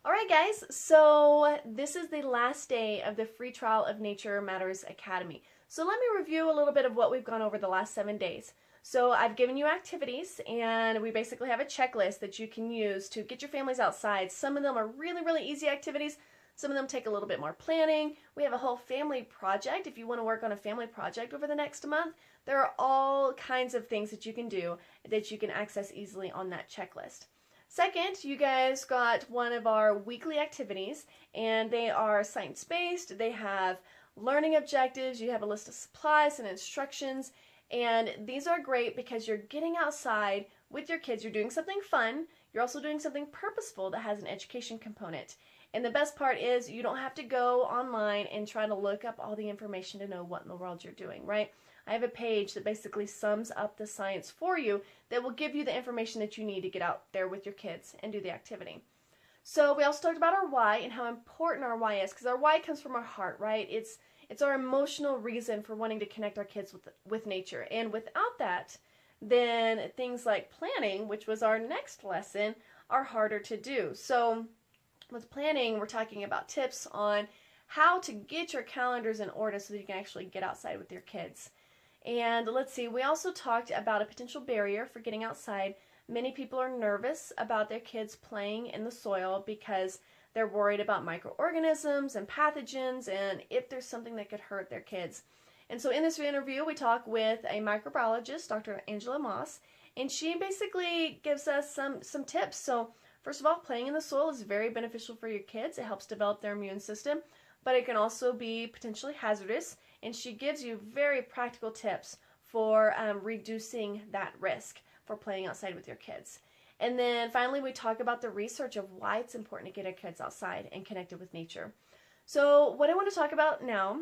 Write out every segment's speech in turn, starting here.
Alright guys, so this is the last day of the free trial of Nature Matters Academy. So let me review a little bit of what we've gone over the last 7 days. So I've given you activities, and we basically have a checklist that you can use to get your families outside. Some of them are really easy activities. Some of them take a little bit more planning. We have a whole family project. If you want to work on a family project over the next month, there are all kinds of things that you can do that you can access easily on that checklist. Second, you guys got one of our weekly activities, and they are science-based. They have learning objectives. You have a list of supplies and instructions, and these are great because you're getting outside with your kids. You're doing something fun. You're also doing something purposeful that has an education component. And the best part is you don't have to go online and try to look up all the information to know what in the world you're doing, right? I have a page that basically sums up the science for you that will give you the information that you need to get out there with your kids and do the activity. So we also talked about our why and how important our why is, because our why comes from our heart, right? It's our emotional reason for wanting to connect our kids with nature. And without that, then things like planning, which was our next lesson, are harder to do. So with planning, we're talking about tips on how to get your calendars in order so that you can actually get outside with your kids. And let's see, we also talked about a potential barrier for getting outside. Many people are nervous about their kids playing in the soil because they're worried about microorganisms and pathogens and if there's something that could hurt their kids. And so in this interview, we talk with a microbiologist, Dr. Angela Moss, and she basically gives us some tips. So first of all, playing in the soil is very beneficial for your kids. It helps develop their immune system, but it can also be potentially hazardous. And she gives you very practical tips for reducing that risk for playing outside with your kids. And then finally, we talk about the research of why it's important to get our kids outside and connected with nature. So what I want to talk about now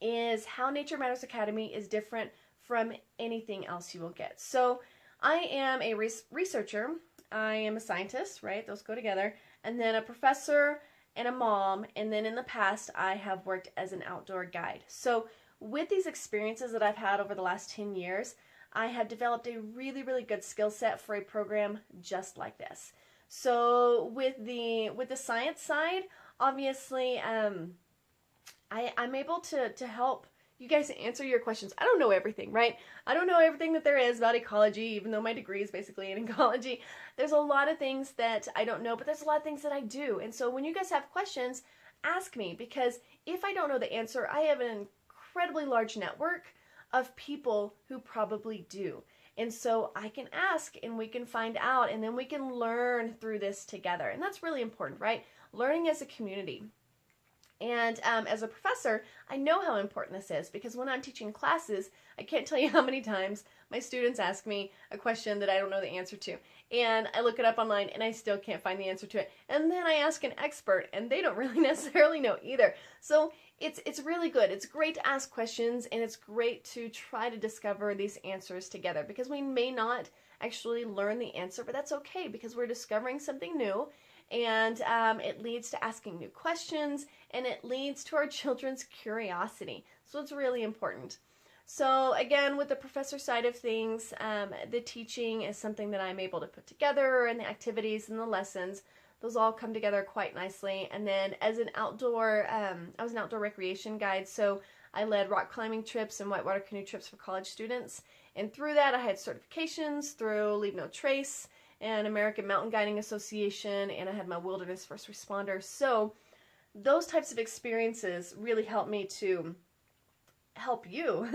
is how Nature Matters Academy is different from anything else you will get. So I am a researcher. I am a scientist, right? Those go together. And then a professor and a mom, and then in the past I have worked as an outdoor guide. So with these experiences that I've had over the last 10 years, I have developed a really good skill set for a program just like this. So with the science side, obviously I'm able to help you guys answer your questions. I don't know everything, right? I don't know everything that there is about ecology, even though my degree is basically in ecology. There's a lot of things that I don't know, but there's a lot of things that I do. And so when you guys have questions, ask me, because if I don't know the answer, I have an incredibly large network of people who probably do. And so I can ask and we can find out, and then we can learn through this together. And that's really important, right? Learning as a community. And as a professor, I know how important this is, because when I'm teaching classes, I can't tell you how many times my students ask me a question that I don't know the answer to. And I look it up online and I still can't find the answer to it. And then I ask an expert and they don't really necessarily know either. So it's really good. It's great to ask questions, and it's great to try to discover these answers together, because we may not actually learn the answer, but that's okay, because we're discovering something new. And it leads to asking new questions, and it leads to our children's curiosity. So it's really important. So again, with the professor side of things, the teaching is something that I'm able to put together, and the activities and the lessons, those all come together quite nicely. And then as an outdoor, I was an outdoor recreation guide, so I led rock climbing trips and whitewater canoe trips for college students. And through that, I had certifications through Leave No Trace and American Mountain Guiding Association, and I had my wilderness first responder. So those types of experiences really help me to help you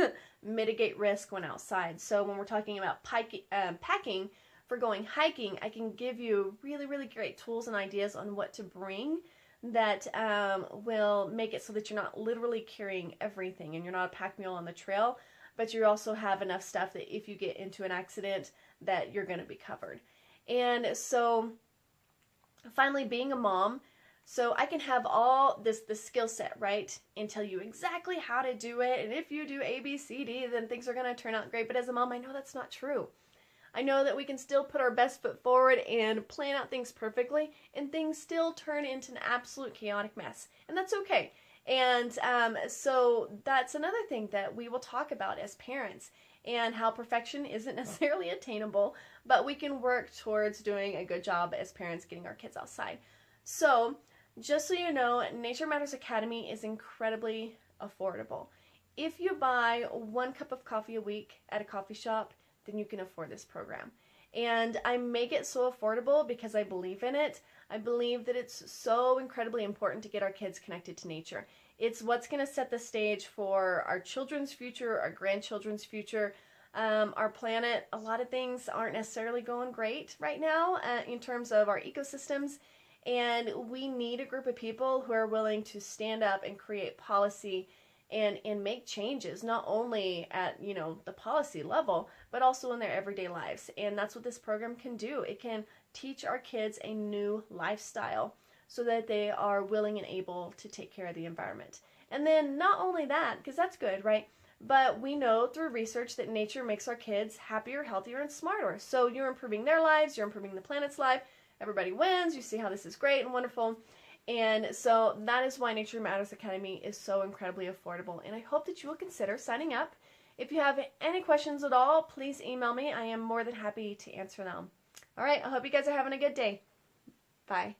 mitigate risk when outside. So when we're talking about packing for going hiking, I can give you really great tools and ideas on what to bring that will make it so that you're not literally carrying everything and you're not a pack mule on the trail, but you also have enough stuff that if you get into an accident that you're going to be covered. And so finally, being a mom, so I can have all the skill set, right, and tell you exactly how to do it. And if you do A, B, C, D, then things are going to turn out great. But as a mom, I know that's not true. I know that we can still put our best foot forward and plan out things perfectly, and things still turn into an absolute chaotic mess. And that's okay. And so that's another thing that we will talk about as parents, and how perfection isn't necessarily attainable, but we can work towards doing a good job as parents getting our kids outside. So, just so you know, Nature Matters Academy is incredibly affordable. If you buy 1 cup of coffee a week at a coffee shop, then you can afford this program. And I make it so affordable because I believe in it. I believe that it's so incredibly important to get our kids connected to nature. It's what's going to set the stage for our children's future, our grandchildren's future, our planet. A lot of things aren't necessarily going great right now in terms of our ecosystems, and we need a group of people who are willing to stand up and create policy and make changes, not only at the policy level, but also in their everyday lives. And that's what this program can do. It can teach our kids a new lifestyle so that they are willing and able to take care of the environment. And then not only that, because that's good, right? But we know through research that nature makes our kids happier, healthier, and smarter. So you're improving their lives, you're improving the planet's life. Everybody wins. You see how this is great and wonderful. And so that is why Nature Matters Academy is so incredibly affordable. And I hope that you will consider signing up. If you have any questions at all, please email me. I am more than happy to answer them. All right, I hope you guys are having a good day. Bye.